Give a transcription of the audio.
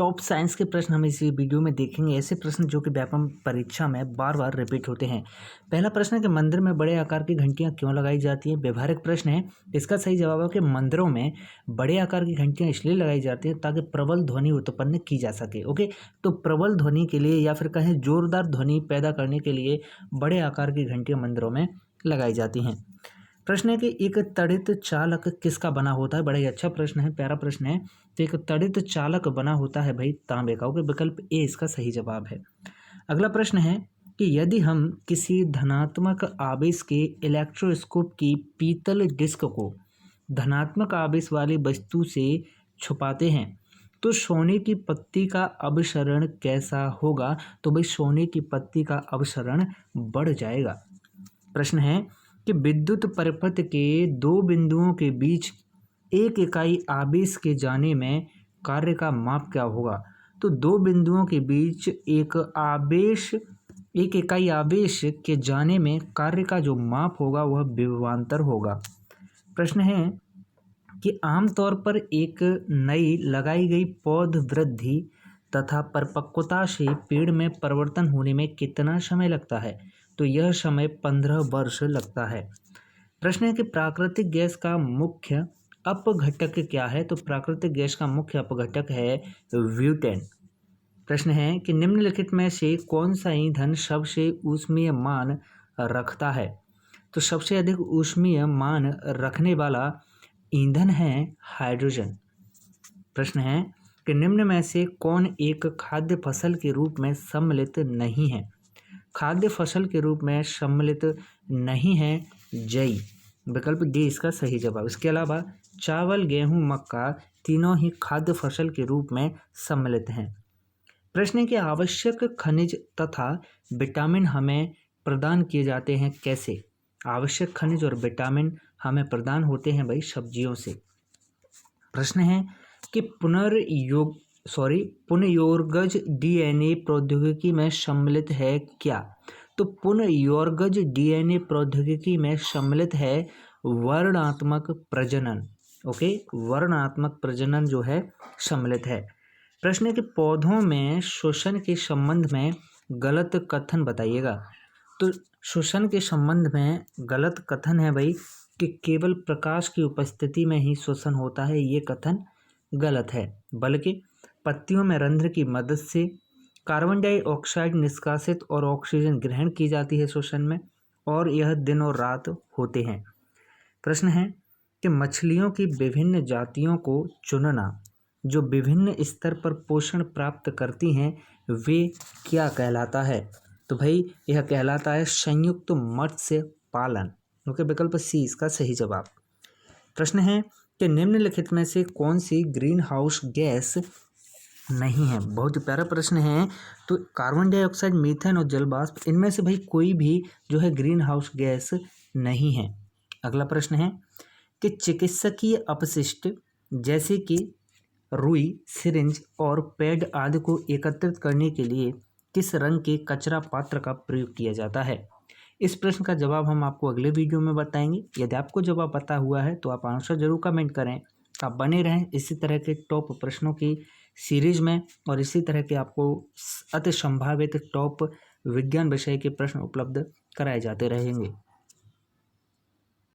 Top science के प्रश्न हम इस वीडियो में देखेंगे। ऐसे प्रश्न जो कि व्यापम परीक्षा में बार बार रिपीट होते हैं। पहला प्रश्न है कि मंदिर में बड़े आकार की घंटियां क्यों लगाई जाती हैं। व्यवहारिक प्रश्न है, इसका सही जवाब है कि मंदिरों में बड़े आकार की घंटियां इसलिए लगाई जाती हैं ताकि प्रबल ध्वनि उत्पन्न की जा सके। ओके, तो प्रबल ध्वनि के लिए या फिर कहें जोरदार ध्वनि पैदा करने के लिए बड़े आकार की घंटियां मंदिरों में लगाई जाती हैं। प्रश्न है कि एक तड़ित चालक किसका बना होता है। बड़ा ही अच्छा प्रश्न है, प्यारा प्रश्न है। तो एक तड़ित चालक बना होता है भाई तांबे का। ओके, विकल्प ए इसका सही जवाब है। अगला प्रश्न है कि यदि हम किसी धनात्मक आवेश के इलेक्ट्रोस्कोप की पीतल डिस्क को धनात्मक आवेश वाली वस्तु से छुपाते हैं तो सोने की पत्ती का अपसरण कैसा होगा। तो भाई सोने की पत्ती का अपसरण बढ़ जाएगा। प्रश्न है कि विद्युत परिपथ के दो बिंदुओं के बीच एक इकाई आवेश के जाने में कार्य का माप क्या होगा। तो दो बिंदुओं के बीच एक इकाई आवेश के जाने में कार्य का जो माप होगा वह विभवांतर होगा। प्रश्न है कि आमतौर पर एक नई लगाई गई पौध वृद्धि तथा परिपक्वता से पेड़ में परिवर्तन होने में कितना समय लगता है। तो यह समय 15 वर्ष लगता है। प्रश्न है कि प्राकृतिक गैस का मुख्य अपघटक क्या है। तो प्राकृतिक गैस का मुख्य अपघटक है ब्यूटेन। प्रश्न है कि निम्नलिखित में से कौन सा ईंधन सबसे ऊष्मीय मान रखता है। तो सबसे अधिक ऊष्मीय मान रखने वाला ईंधन है हाइड्रोजन। प्रश्न है कि निम्न में से कौन एक खाद्य फसल के रूप में सम्मिलित नहीं है। खाद्य फसल के रूप में सम्मिलित नहीं है जई। विकल्प डी इसका सही जवाब। इसके अलावा चावल, गेहूं, मक्का तीनों ही खाद्य फसल के रूप में सम्मिलित हैं। प्रश्न है कि आवश्यक खनिज तथा विटामिन हमें प्रदान किए जाते हैं कैसे। आवश्यक खनिज और विटामिन हमें प्रदान होते हैं भाई सब्जियों से। प्रश्न है कि पुनर्योरगज डीएनए प्रौद्योगिकी में सम्मिलित है क्या। तो पुनर्योरगज डीएनए प्रौद्योगिकी में सम्मिलित है वर्णात्मक प्रजनन। ओके, वर्णात्मक प्रजनन जो है सम्मिलित है। प्रश्न है कि पौधों में श्वसन के संबंध में गलत कथन बताइएगा। तो श्वसन के संबंध में गलत कथन है भाई कि केवल प्रकाश की उपस्थिति में ही श्वसन होता है। ये कथन गलत है, बल्कि पत्तियों में रंध्र की मदद से कार्बन डाइऑक्साइड निष्कासित और ऑक्सीजन ग्रहण की जाती है श्वसन में, और यह दिन और रात होते हैं। प्रश्न है कि मछलियों की विभिन्न जातियों को चुनना जो विभिन्न स्तर पर पोषण प्राप्त करती हैं वे क्या कहलाता है। तो भाई यह कहलाता है संयुक्त मत्स्य पालन। ओके, विकल्प सी इसका सही जवाब। प्रश्न है कि निम्नलिखित में से कौन सी ग्रीन हाउस गैस नहीं है। बहुत ही प्यारा प्रश्न है। तो कार्बन डाइऑक्साइड, मीथेन और जलवाष्प, इनमें से भाई कोई भी जो है ग्रीन हाउस गैस नहीं है। अगला प्रश्न है कि चिकित्सकीय अपशिष्ट जैसे कि रुई, सिरिंज और पैड आदि को एकत्रित करने के लिए किस रंग के कचरा पात्र का प्रयोग किया जाता है। इस प्रश्न का जवाब हम आपको अगले वीडियो में बताएंगे। यदि आपको जवाब पता हुआ है तो आप आंसर जरूर कमेंट करें। आप बने रहें इसी तरह के टॉप प्रश्नों की सीरीज में, और इसी तरह के आपको अति संभावित टॉप विज्ञान विषय के प्रश्न उपलब्ध कराए जाते रहेंगे।